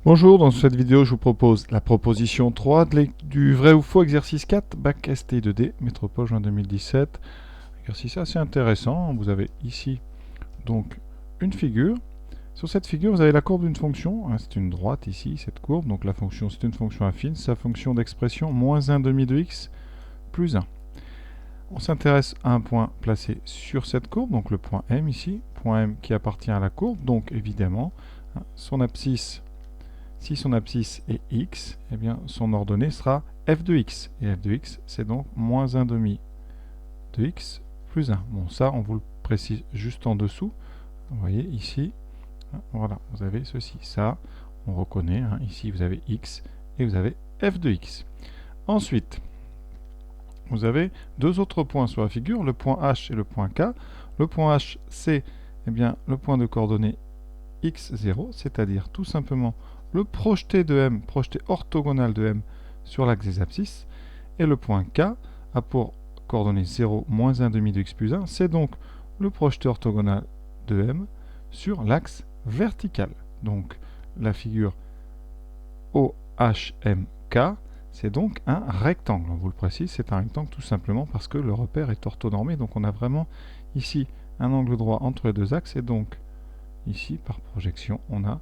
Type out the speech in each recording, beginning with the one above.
Bonjour, dans cette vidéo je vous propose la proposition 3 du vrai ou faux exercice 4, bac STI2D, Métropole juin 2017. Exercice assez intéressant, vous avez ici donc une figure. Sur cette figure vous avez la courbe d'une fonction, c'est une droite ici, cette courbe, donc la fonction c'est une fonction affine, sa fonction d'expression moins 1 demi de x plus 1. On s'intéresse à un point placé sur cette courbe, donc le point M ici, point M qui appartient à la courbe, donc évidemment son abscisse. Si son abscisse est x, eh bien son ordonnée sera f de x. Et f de x, c'est donc moins 1 demi de x plus 1. Bon, ça, on vous le précise juste en dessous. Vous voyez ici, voilà, vous avez ceci. Ça, on reconnaît. Ici, vous avez x et vous avez f de x. Ensuite, vous avez deux autres points sur la figure, le point H et le point K. Le point H, c'est le point de coordonnées x0, c'est-à-dire tout simplement le projeté de M, projeté orthogonal de M sur l'axe des abscisses, et le point K a pour coordonnées 0, moins 1 demi de x plus 1, c'est donc le projeté orthogonal de M sur l'axe vertical. Donc la figure OHMK, c'est donc un rectangle. On vous le précise, c'est un rectangle tout simplement parce que le repère est orthonormé, donc on a vraiment ici un angle droit entre les deux axes, et donc ici, par projection, on a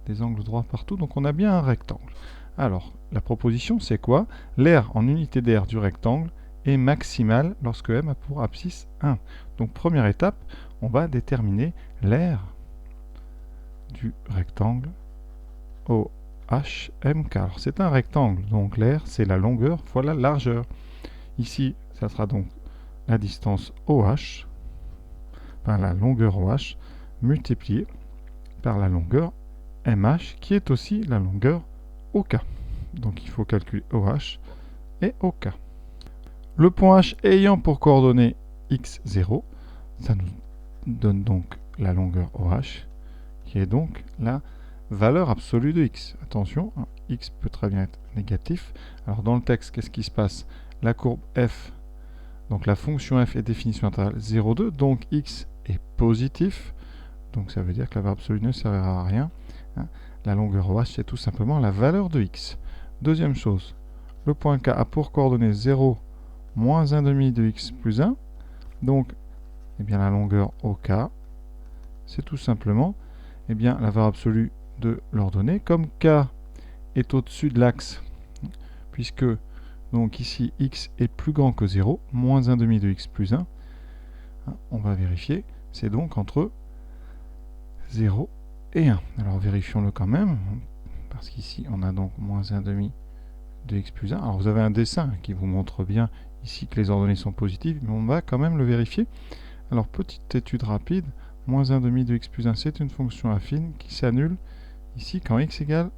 des angles droits partout, donc on a bien un rectangle. Alors, la proposition, c'est quoi? L'aire en unité d'aire du rectangle est maximale lorsque M a pour abscisse 1. Donc, première étape, on va déterminer l'aire du rectangle OHMK. Alors, c'est un rectangle, donc l'aire, c'est la longueur fois la largeur. Ici, ça sera donc la distance OH, enfin la longueur OH, multipliée par la longueur MH, qui est aussi la longueur OK. Donc il faut calculer OH et OK. Le point H ayant pour coordonnée x0, ça nous donne donc la longueur OH, qui est donc la valeur absolue de x. Attention, x peut très bien être négatif. Alors dans le texte, qu'est-ce qui se passe? La courbe f, donc la fonction f est définie sur l'intervalle 0,2, donc x est positif. Donc ça veut dire que la valeur absolue ne servira à rien. La longueur OH, c'est tout simplement la valeur de x. Deuxième chose, le point K a pour coordonnées 0, moins 1 demi de x plus 1. Donc, la longueur OK, c'est tout simplement la valeur absolue de l'ordonnée. Comme K est au-dessus de l'axe, puisque donc ici x est plus grand que 0, moins 1 demi de x plus 1, on va vérifier, c'est donc entre 0 et 1. Alors vérifions-le quand même, parce qu'ici on a donc moins 1 demi de x plus 1. Alors vous avez un dessin qui vous montre bien ici que les ordonnées sont positives, mais on va quand même le vérifier. Alors petite étude rapide, moins 1 demi de x plus 1, c'est une fonction affine qui s'annule ici quand x égale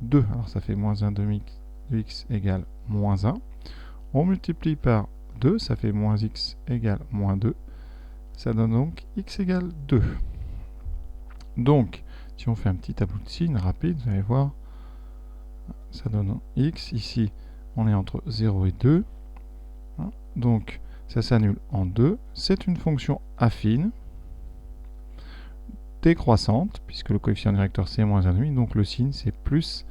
2. Alors ça fait moins 1 demi de x égale moins 1. On multiplie par 2, ça fait moins x égale moins 2. Ça donne donc x égale 2. Donc, si on fait un petit tableau de signes rapide, vous allez voir, ça donne x. Ici, on est entre 0 et 2. Donc, ça s'annule en 2. C'est une fonction affine, décroissante, puisque le coefficient directeur c'est moins 1,5. Donc, le signe c'est plus,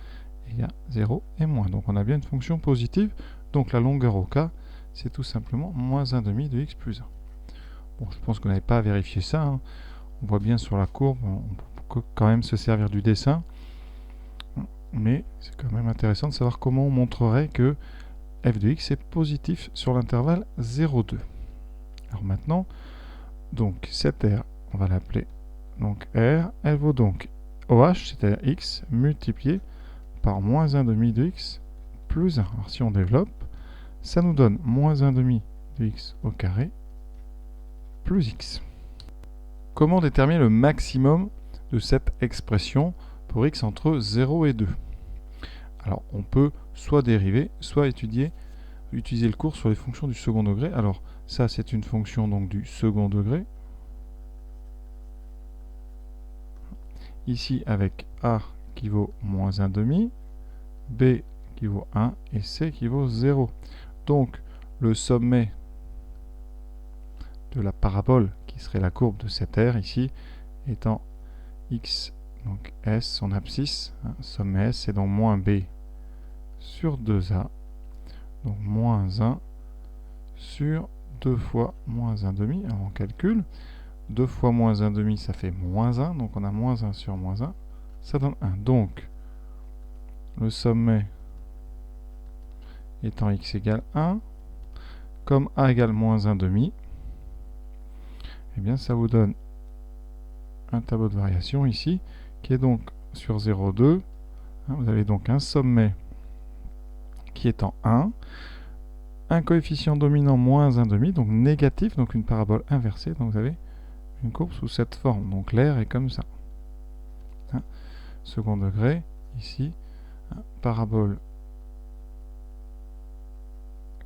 il y a 0 et moins. Donc, on a bien une fonction positive. Donc, la longueur au cas, c'est tout simplement moins 1,5 de x plus 1. Bon, je pense qu'on n'avait pas à vérifier ça. On voit bien sur la courbe, on peut quand même se servir du dessin. Mais c'est quand même intéressant de savoir comment on montrerait que f de x est positif sur l'intervalle 0,2. Alors maintenant, donc cette r, on va l'appeler donc r, elle vaut donc OH, c'est-à-dire x, multiplié par moins 1,5 de x plus 1. Alors si on développe, ça nous donne moins 1,5 de x au carré plus x. Comment déterminer le maximum de cette expression pour x entre 0 et 2? Alors on peut soit dériver, soit utiliser le cours sur les fonctions du second degré. Alors ça c'est une fonction donc du second degré. Ici avec a qui vaut moins 1,5, b qui vaut 1 et c qui vaut 0. Donc le sommet de la parabole qui serait la courbe de cette r ici étant x Donc S, son abscisse, hein, sommet S, c'est donc moins B sur 2A. Donc moins 1 sur 2 fois moins 1,5. Alors on calcule. 2 fois moins 1,5, ça fait moins 1. Donc on a moins 1 sur moins 1. Ça donne 1. Donc le sommet étant x égale 1, comme a égale moins 1,5, eh bien ça vous donne un tableau de variation ici, qui est donc sur 0,2. Vous avez donc un sommet qui est en 1, un coefficient dominant moins 1,5, donc négatif, donc une parabole inversée. Donc vous avez une courbe sous cette forme. Donc l'air est comme ça. Second degré, ici, parabole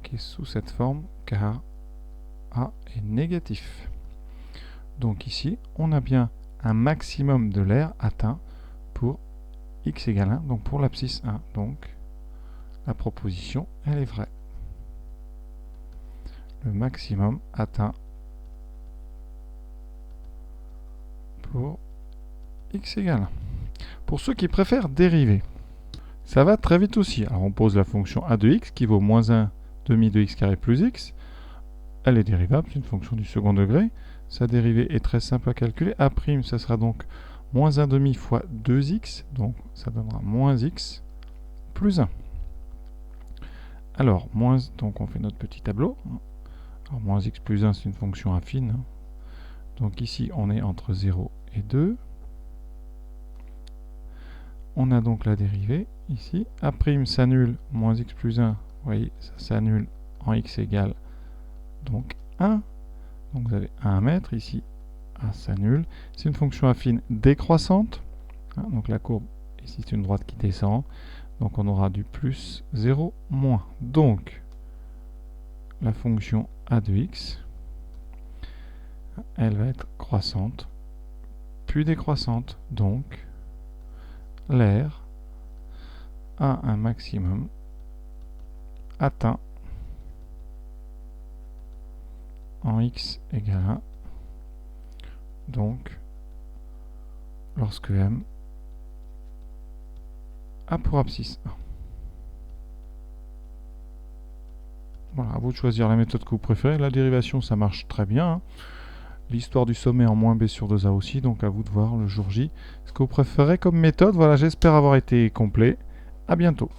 qui est sous cette forme, car A est négatif. Donc ici, on a bien un maximum de l'air atteint pour x égale 1, donc pour l'abscisse 1. Donc la proposition, elle est vraie. Le maximum atteint pour x égale 1. Pour ceux qui préfèrent dériver, ça va très vite aussi. Alors on pose la fonction a de x qui vaut moins 1 demi de x carré plus x. Elle est dérivable, c'est une fonction du second degré. Sa dérivée est très simple à calculer. A', ça sera donc moins 1 demi fois 2x, donc ça donnera moins x plus 1. Alors, donc on fait notre petit tableau. Alors, moins x plus 1, c'est une fonction affine. Donc ici, on est entre 0 et 2. On a donc la dérivée ici. A' s'annule, moins x plus 1, vous voyez, ça s'annule en x égale donc 1. Donc vous avez 1 à mettre ici. A s'annule. C'est une fonction affine décroissante. Donc la courbe, ici c'est une droite qui descend. Donc on aura du plus 0, moins. Donc la fonction a de x, elle va être croissante, puis décroissante. Donc l'air a un maximum atteint en x égale 1. Donc lorsque m a pour abscisse 1. Voilà, à vous de choisir la méthode que vous préférez. La dérivation, ça marche très bien. L'histoire du sommet en moins b sur 2a aussi, donc à vous de voir le jour J. Ce que vous préférez comme méthode, voilà, j'espère avoir été complet. À bientôt.